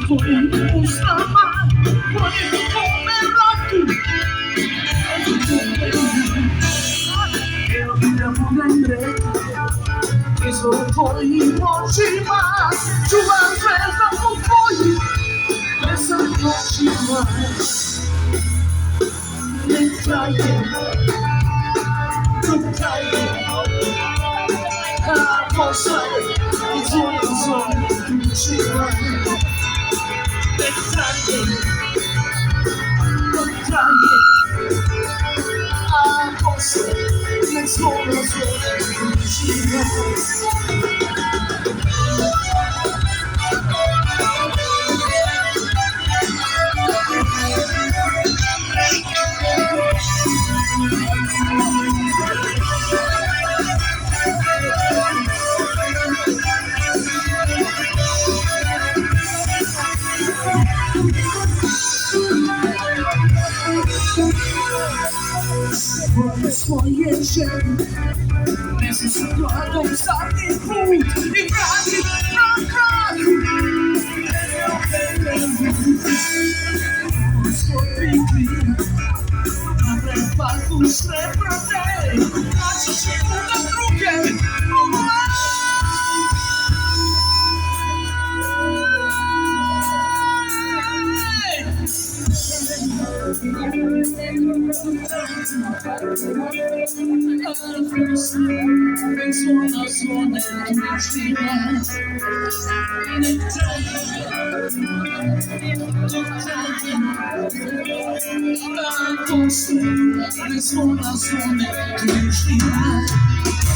twoim ustama, twoim pomerotu. Io pure che sono tuoi očima, čuvam zvezdama u tvoju, besam očima. Ne traje, dok traje, kako sve i tvoje ušima. Ne traje, dok traje, ako sve ne svoje ušima. Svoje želje, nesem se gladom zadnji put i vratim na kraju. Svoj piknik, na preparku sve prodej, naći će kuda druge, Suona, suona l'ultima. Ne traje, tanto se ne suona, suona l'ultima.